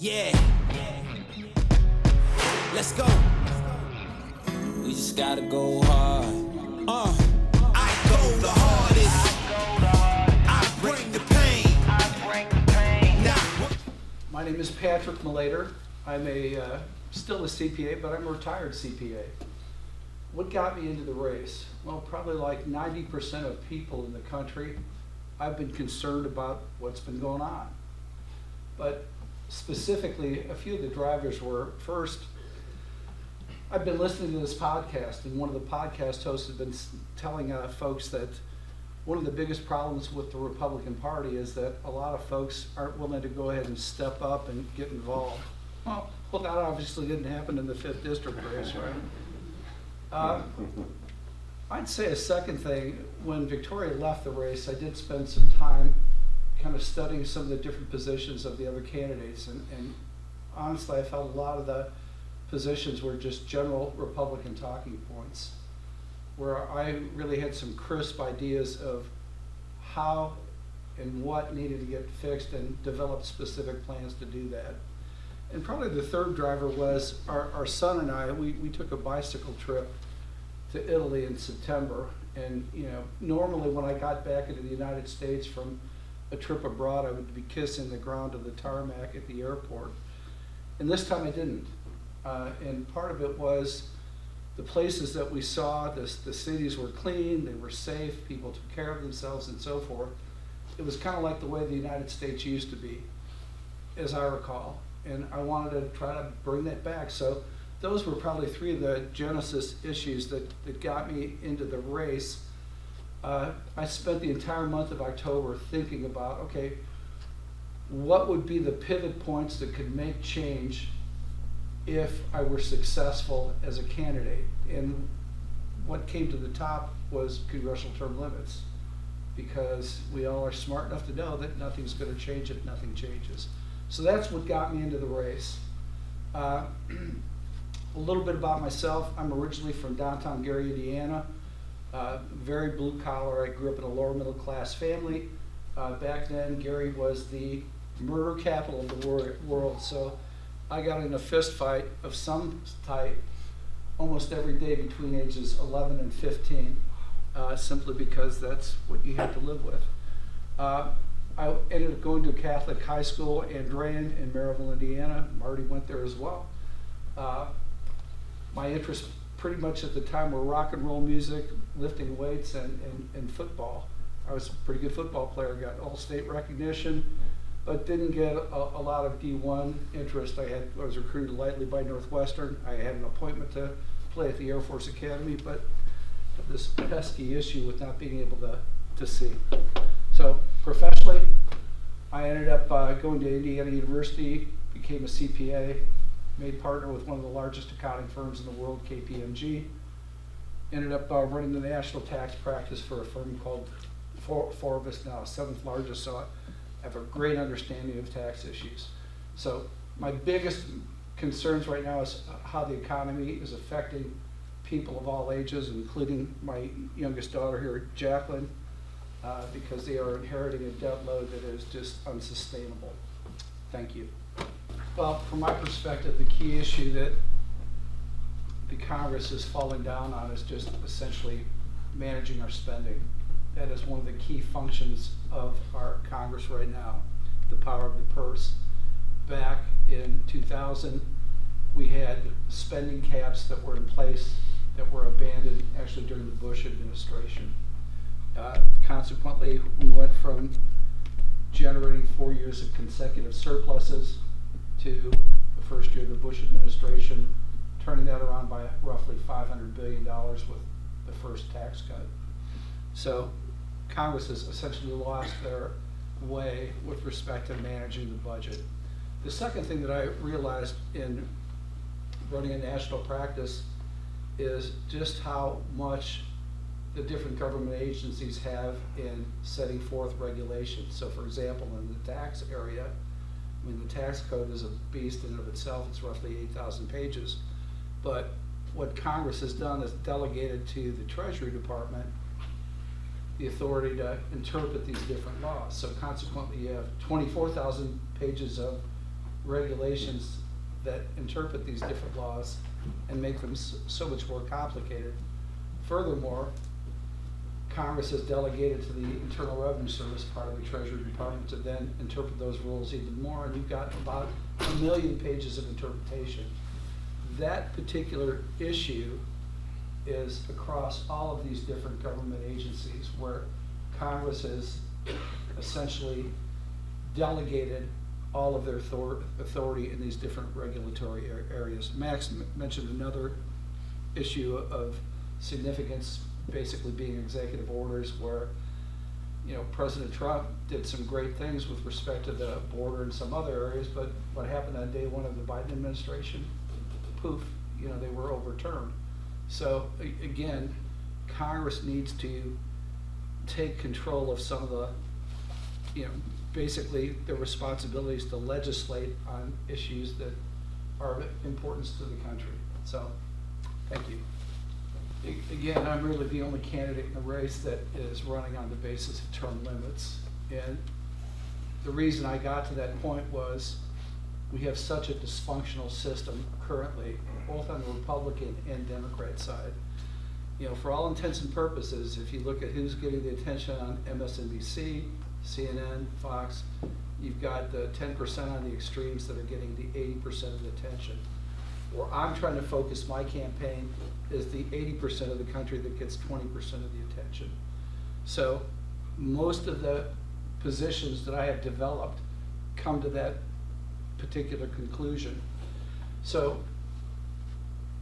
Yeah. Let's go. We just gotta go hard. I go the hardest. I bring the pain. Now. My name is Patrick Malayter. I'm still a CPA, but I'm a retired CPA. What got me into the race? Well, probably like 90% of people in the country, I've been concerned about what's been going on. But specifically, a few of the drivers were, first, I've been listening to this podcast, and one of the podcast hosts has been telling folks that one of the biggest problems with the Republican Party is that a lot of folks aren't willing to go ahead and step up and get involved. Well, that obviously didn't happen in the 5th District race, right? I'd say a second thing, when Victoria left the race, I did spend some time kind of studying some of the different positions of the other candidates, and honestly, I felt a lot of the positions were just general Republican talking points, where I really had some crisp ideas of how and what needed to get fixed and developed specific plans to do that. And probably the third driver was our son and I, we took a bicycle trip to Italy in September. And normally when I got back into the United States from a trip abroad, I would be kissing the ground of the tarmac at the airport. And this time I didn't. And part of it was the places that we saw, the cities were clean, they were safe, people took care of themselves and so forth. It was kind of like the way the United States used to be, as I recall. And I wanted to try to bring that back. So those were probably three of the genesis issues that got me into the race. I spent the entire month of October thinking about, okay, what would be the pivot points that could make change if I were successful as a candidate? And what came to the top was congressional term limits, because we all are smart enough to know that nothing's going to change if nothing changes. So that's what got me into the race. A little bit about myself. I'm originally from downtown Gary, Indiana. Very blue collar. I grew up in a lower middle class family. Back then, Gary was the murder capital of the world. So I got in a fist fight of some type almost every day between ages 11 and 15, simply because that's what you had to live with. I ended up going to a Catholic high school, Andrean in Maryville, Indiana. Marty went there as well. My interests pretty much at the time were rock and roll music, lifting weights, and football. I was a pretty good football player, got all-state recognition, but didn't get a lot of D1 interest. I was recruited lightly by Northwestern. I had an appointment to play at the Air Force Academy, but this pesky issue with not being able to see. So professionally, I ended up going to Indiana University, became a CPA, made partner with one of the largest accounting firms in the world, KPMG. Ended up running the national tax practice for a firm called Forbes, now 7th largest, so I have a great understanding of tax issues. So my biggest concerns right now is how the economy is affecting people of all ages, including my youngest daughter here, Jacqueline, because they are inheriting a debt load that is just unsustainable. Thank you. Well, from my perspective, the key issue that the Congress is falling down on is just essentially managing our spending. That is one of the key functions of our Congress right now, the power of the purse. Back in 2000, we had spending caps that were in place that were abandoned actually during the Bush administration. Consequently, we went from generating 4 years of consecutive surpluses to the first year of the Bush administration, turning that around by roughly $500 billion with the first tax cut. So Congress has essentially lost their way with respect to managing the budget. The second thing that I realized in running a national practice is just how much the different government agencies have in setting forth regulations. So for example, in the tax area, I mean, the tax code is a beast in and of itself. It's roughly 8,000 pages. But what Congress has done is delegated to the Treasury Department the authority to interpret these different laws. So consequently, you have 24,000 pages of regulations that interpret these different laws and make them so much more complicated. Furthermore, Congress has delegated to the Internal Revenue Service, part of the Treasury Department, to then interpret those rules even more, and you've got about 1 million pages of interpretation. That particular issue is across all of these different government agencies where Congress has essentially delegated all of their authority in these different regulatory areas. Max mentioned another issue of significance, basically being executive orders where, you know, President Trump did some great things with respect to the border and some other areas, but what happened on day one of the Biden administration, poof, you know, they were overturned. So again, Congress needs to take control of some of the, you know, basically their responsibilities to legislate on issues that are of importance to the country. So, thank you. Again, I'm really the only candidate in the race that is running on the basis of term limits. And the reason I got to that point was we have such a dysfunctional system currently, both on the Republican and Democrat side. You know, for all intents and purposes, if you look at who's getting the attention on MSNBC, CNN, Fox, you've got the 10% on the extremes that are getting the 80% of the attention. Where I'm trying to focus my campaign is the 80% of the country that gets 20% of the attention. So most of the positions that I have developed come to that particular conclusion. So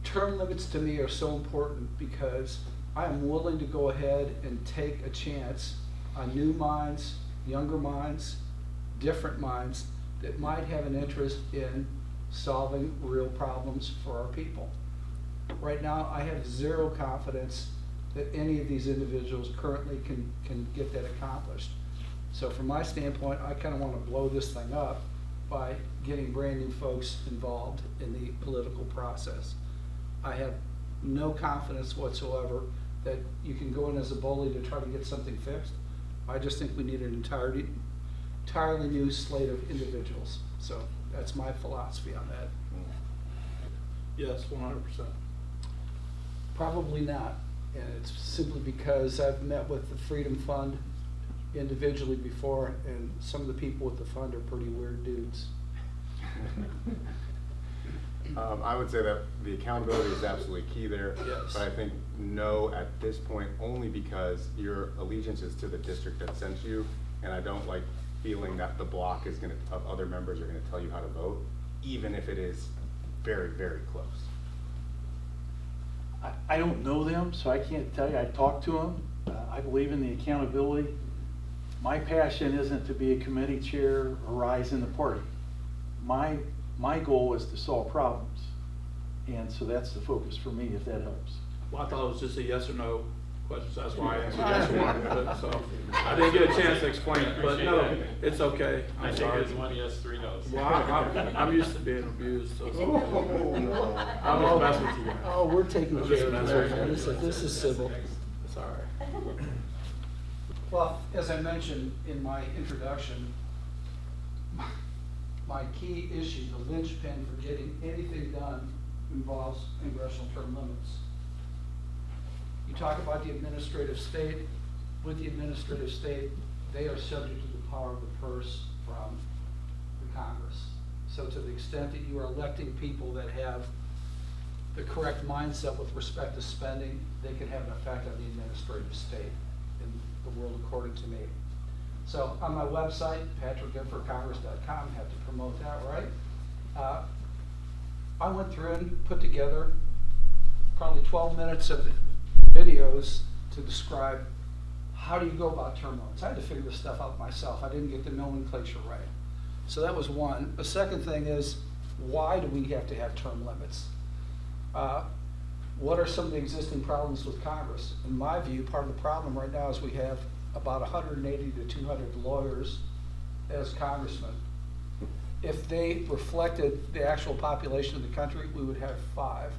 term limits to me are so important because I am willing to go ahead and take a chance on new minds, younger minds, different minds that might have an interest in solving real problems for our people. Right now, I have zero confidence that any of these individuals currently can get that accomplished. So from my standpoint, I kind of want to blow this thing up by getting brand new folks involved in the political process. I have no confidence whatsoever that you can go in as a bully to try to get something fixed. I just think we need an entirely new slate of individuals. So that's my philosophy on that. Yes, 100%. Probably not, and it's simply because I've met with the Freedom Fund individually before, and some of the people with the fund are pretty weird dudes. I would say that the accountability is absolutely key there. Yes. But I think no at this point, only because your allegiance is to the district that sent you, and I don't like feeling that the block is of other members are gonna tell you how to vote, even if it is very, very close. I don't know them, so I can't tell you. I talked to them. I believe in the accountability. My passion isn't to be a committee chair or rise in the party. My goal is to solve problems. And so that's the focus for me, if that helps. Well, I thought it was just a yes or no question, so that's why I answered yes or no. So I didn't get a chance to explain it, but no, it's okay. I'm sorry. It's 1 yes, 3 no's. Well, I'm used to being abused, so it's okay. I'm just messing with you. Oh, we're taking I'm care just of messing this. with you. This is civil. It's all right. Well, as I mentioned in my introduction, my key issue, the linchpin for getting anything done, involves congressional term limits. You talk about the administrative state. With the administrative state, they are subject to the power of the purse from the Congress. So to the extent that you are electing people that have the correct mindset with respect to spending, they can have an effect on the administrative state in the world according to me. So on my website, patrickmforcongress.com, have to promote that, right? I went through and put together probably 12 minutes of videos to describe how do you go about term limits. I had to figure this stuff out myself. I didn't get the nomenclature right. So that was one. The second thing is, why do we have to have term limits? What are some of the existing problems with Congress? In my view, part of the problem right now is we have about 180 to 200 lawyers as congressmen. If they reflected the actual population of the country, we would have 5.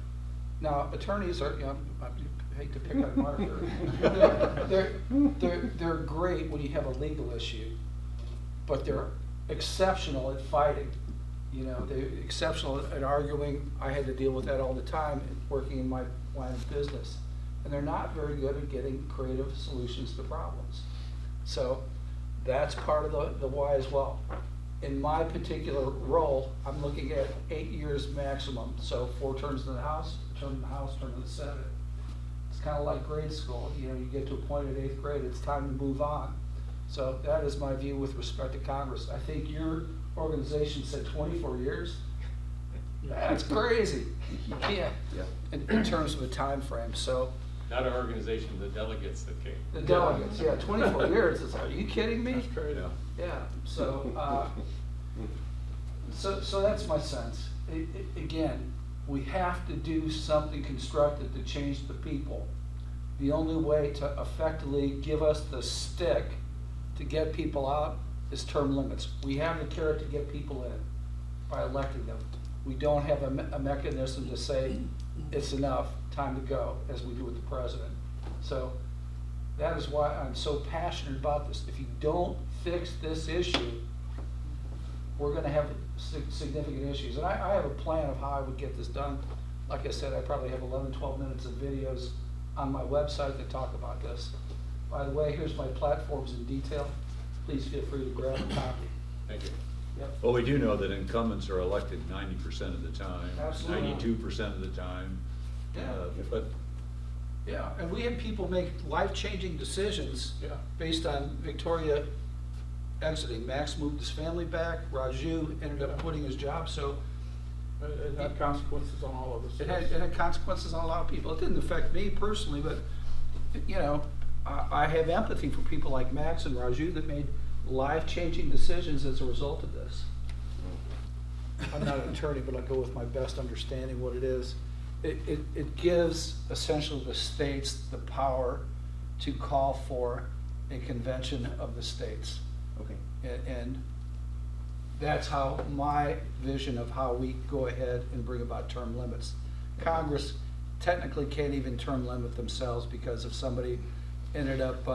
Now, attorneys are, you know, I hate to pick on Mark here. They're great when you have a legal issue, but they're exceptional at fighting. You know, they're exceptional at arguing. I had to deal with that all the time, working in my line of business. And they're not very good at getting creative solutions to problems. So that's part of the why as well. In my particular role, I'm looking at 8 years maximum. So 4 terms in the House, term in the House, term in the Senate. It's kind of like grade school. You know, you get to a point at 8th grade, it's time to move on. So that is my view with respect to Congress. I think your organization said 24 years. That's crazy. You can't, in terms of a time frame. So Not our organization, the delegates that came. the delegates, yeah, 24 years. It's, are you kidding me? That's crazy. Yeah. So, so that's my sense. Again, we have to do something constructive to change the people. The only way to effectively give us the stick to get people out is term limits. We have the carrot to get people in by electing them. We don't have a mechanism to say it's enough, time to go, as we do with the president. So that is why I'm so passionate about this. If you don't fix this issue, we're gonna have significant issues. And I have a plan of how I would get this done. Like I said, I probably have 11, 12 minutes of videos on my website that talk about this. By the way, here's my platforms in detail. Please feel free to grab a copy. Thank you. Yep. Well, we do know that incumbents are elected 90% of the time, Absolutely. 92% of the time. Yeah. But Yeah, and we had people make life-changing decisions Yeah. based on Victoria exiting. Max moved his family back, Raju ended up quitting his job, so It had consequences on all of us. it had consequences on a lot of people. It didn't affect me personally, but, you know, I have empathy for people like Max and Raju that made life-changing decisions as a result of this. I'm not an attorney, but I go with my best understanding what it is. It gives essentially the states the power to call for a convention of the states. Okay. And that's how my vision of how we go ahead and bring about term limits. Congress technically can't even term limit themselves, because if somebody ended up,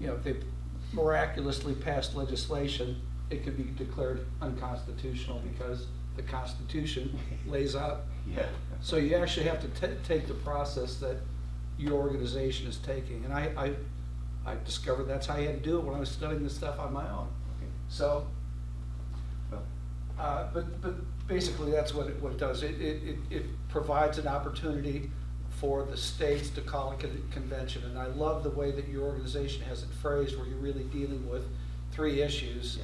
you know, if they miraculously passed legislation, it could be declared unconstitutional because the Constitution lays out. Yeah. So you actually have to take the process that your organization is taking. And I discovered that's how you had to do it when I was studying this stuff on my own. Okay. So, Well, but basically that's what it does. It provides an opportunity for the states to call a convention. And I love the way that your organization has it phrased, where you're really dealing with 3 issues.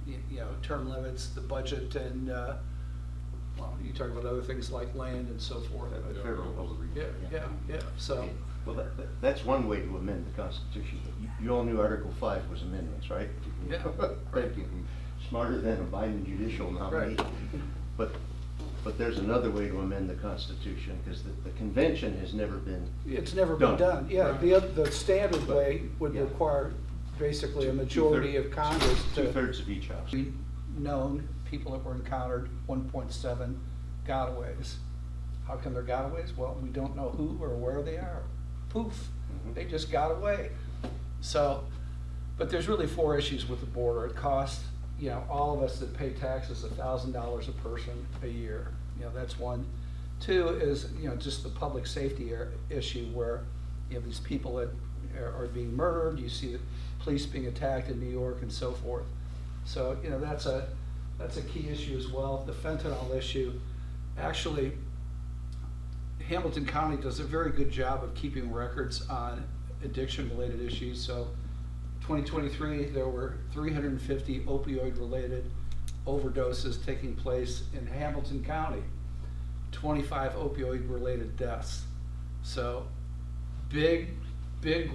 You know, term limits, the budget, and, well, you talk about other things like land and so forth. the federal overreach. Yeah, so, Okay. Well, that's one way to amend the Constitution. You all knew Article 5 was amendments, right? Yeah. Thank you. Smarter than a Biden judicial nominee. Right. But there's another way to amend the Constitution, because the convention has never been. it's never been done. Yeah, the standard way would Yeah. require basically a majority of Congress to. 2/3 of each house. We known people that were encountered 1.7 gotaways. How come they're gotaways? Well, we don't know who or where they are. Poof, they just got away. So, but there's really 4 issues with the border. It costs, you know, all of us that pay taxes $1,000 a person a year. You know, that's one. 2 is, you know, just the public safety issue, where you have these people that are being murdered. You see the police being attacked in New York and so forth. So, you know, that's a key issue as well. The fentanyl issue, actually, Hamilton County does a very good job of keeping records on addiction-related issues. So 2023, there were 350 opioid-related overdoses taking place in Hamilton County, 25 opioid-related deaths. So big,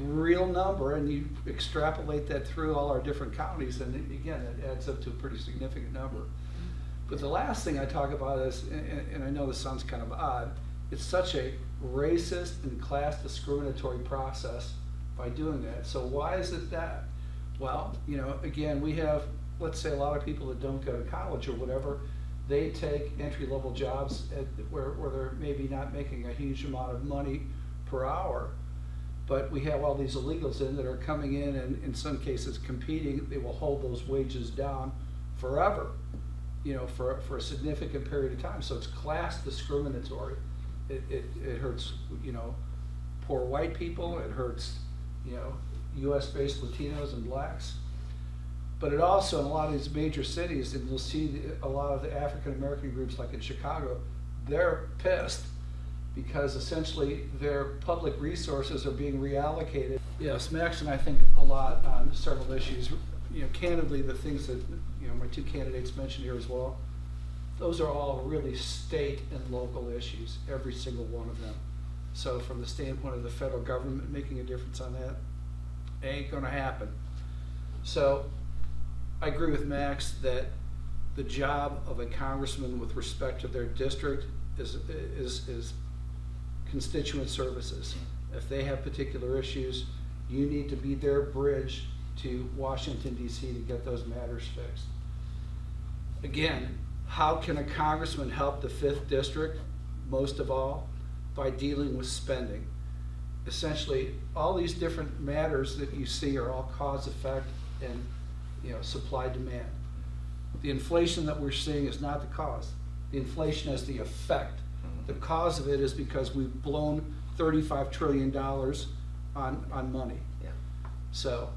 real number, and you extrapolate that through all our different counties, and again, it adds up to a pretty significant number. But the last thing I talk about is, and I know this sounds kind of odd, it's such a racist and class discriminatory process by doing that. So why is it that? Well, you know, again, we have, let's say, a lot of people that don't go to college or whatever, they take entry-level jobs where they're maybe not making a huge amount of money per hour. But we have all these illegals in that are coming in and in some cases competing. They will hold those wages down forever. for a significant period of time. So it's class discriminatory. It hurts, poor white people. It hurts, U.S.-based Latinos and blacks. But it also, in a lot of these major cities, and you'll see a lot of the African-American groups like in Chicago, they're pissed because essentially their public resources are being reallocated. Yes, Max and I think a lot on several issues. Candidly, the things that, my two candidates mentioned here as well, those are all really state and local issues, every single one of them. So from the standpoint of the federal government making a difference on that, ain't gonna happen. So I agree with Max that the job of a congressman with respect to their district is constituent services. If they have particular issues, you need to be their bridge to Washington, D.C. to get those matters fixed. Again, how can a congressman help the 5th district? Most of all, by dealing with spending. Essentially, all these different matters that you see are all cause, effect, and supply, demand. The inflation that we're seeing is not the cause. The inflation is the effect. The cause of it is because we've blown $35 trillion on money. Yeah. So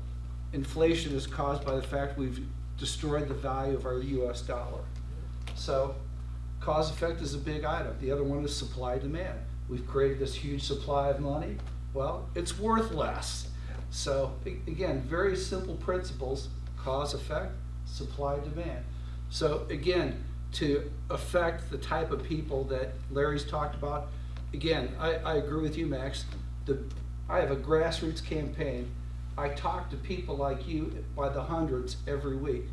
inflation is caused by the fact we've destroyed the value of our US dollar. So cause effect is a big item. The other one is supply demand. We've created this huge supply of money. Well, it's worth less. So again, very simple principles: cause effect, supply demand. So again, to affect the type of people that Larry's talked about, again, I agree with you, Max. I have a grassroots campaign. I talk to people like you by the hundreds every week.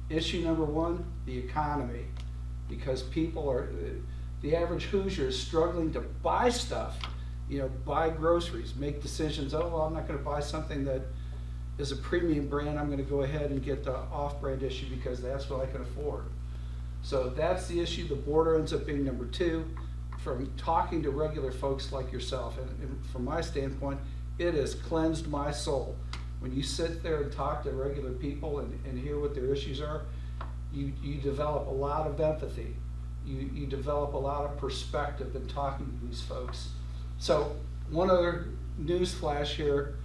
Issue number one, the economy, because people are, the average Hoosier is struggling to buy stuff, buy groceries, make decisions. Oh, well, I'm not going to buy something that is a premium brand. I'm going to go ahead and get the off-brand issue because that's what I can afford. So that's the issue. The border ends up being number two. From talking to regular folks like yourself, and from my standpoint, it has cleansed my soul. When you sit there and talk to regular people and hear what their issues are, you develop a lot of empathy. You develop a lot of perspective in talking to these folks. So one other news flash here: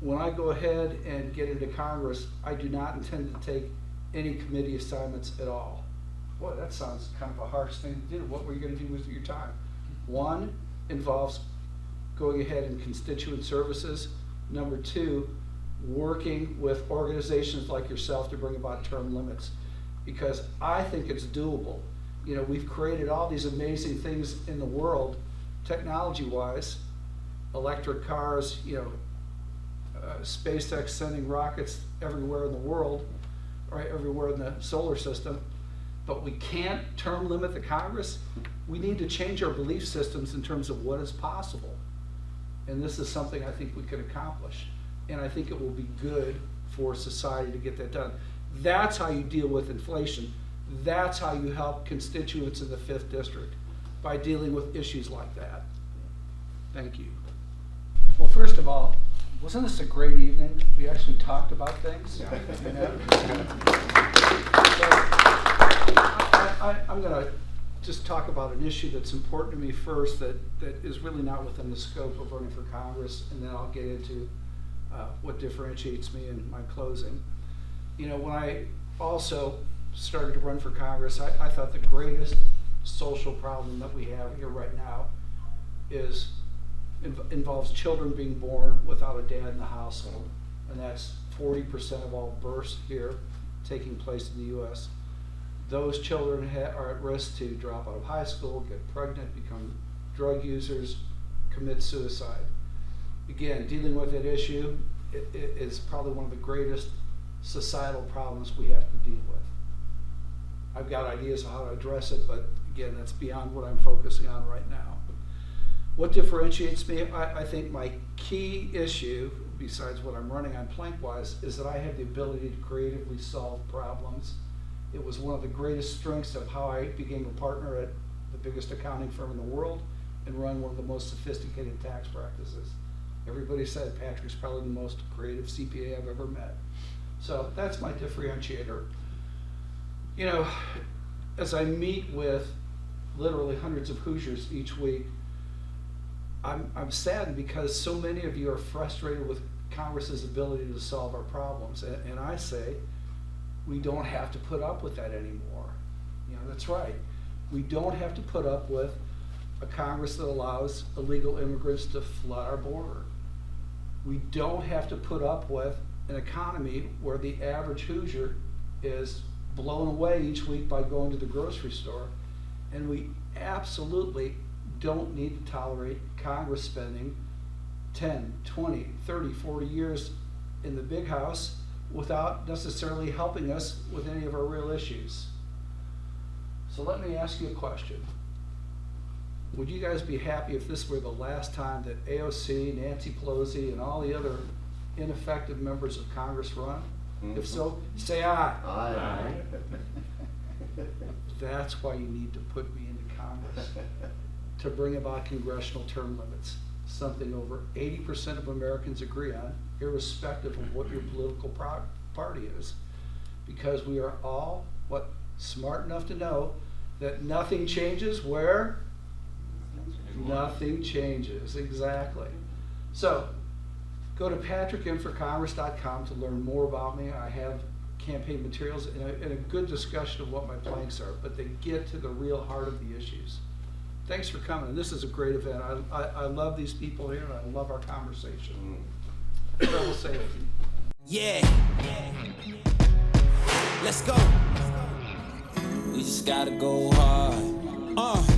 when I go ahead and get into Congress, I do not intend to take any committee assignments at all. Boy, that sounds kind of a harsh thing to do. What were you going to do with your time? One involves going ahead in constituent services. Number two, working with organizations like yourself to bring about term limits, because I think it's doable. We've created all these amazing things in the world, technology-wise, electric cars, SpaceX sending rockets everywhere in the world, right, everywhere in the solar system. But we can't term limit the Congress. We need to change our belief systems in terms of what is possible. And this is something I think we could accomplish. And I think it will be good for society to get that done. That's how you deal with inflation. That's how you help constituents in the 5th district, by dealing with issues like that. Thank you. Well, first of all, wasn't this a great evening? We actually talked about things. I'm going to just talk about an issue that's important to me first, that is really not within the scope of running for Congress, and then I'll get into what differentiates me in my closing. When I also started to run for Congress, I thought the greatest social problem that we have here right now involves children being born without a dad in the household, and that's 40% of all births here taking place in the U.S. Those children are at risk to drop out of high school, get pregnant, become drug users, commit suicide. Again, dealing with that issue is probably one of the greatest societal problems we have to deal with. I've got ideas on how to address it, but again, that's beyond what I'm focusing on right now. What differentiates me? I think my key issue, besides what I'm running on plank-wise, is that I have the ability to creatively solve problems. It was one of the greatest strengths of how I became a partner at the biggest accounting firm in the world and run one of the most sophisticated tax practices. Everybody said Patrick's probably the most creative CPA I've ever met. So that's my differentiator. as I meet with literally hundreds of Hoosiers each week, I'm saddened because so many of you are frustrated with Congress's ability to solve our problems. And I say, we don't have to put up with that anymore. You know, that's right. We don't have to put up with a Congress that allows illegal immigrants to flood our border. We don't have to put up with an economy where the average Hoosier is blown away each week by going to the grocery store. And we absolutely don't need to tolerate Congress spending 10, 20, 30, 40 years in the big house without necessarily helping us with any of our real issues. So let me ask you a question. Would you guys be happy if this were the last time that AOC, Nancy Pelosi, and all the other ineffective members of Congress run? If so, say aye. Aye. That's why you need to put me into Congress, to bring about congressional term limits, something over 80% of Americans agree on, irrespective of what your political party is. Because we are all, smart enough to know that nothing changes where? Nothing changes, exactly. So, go to patrickinforcongress.com to learn more about me. I have campaign materials and a good discussion of what my planks are, but they get to the real heart of the issues. Thanks for coming. This is a great event. I love these people here, and I love our conversation. Travel safe. Yeah. Let's go. We just gotta go hard.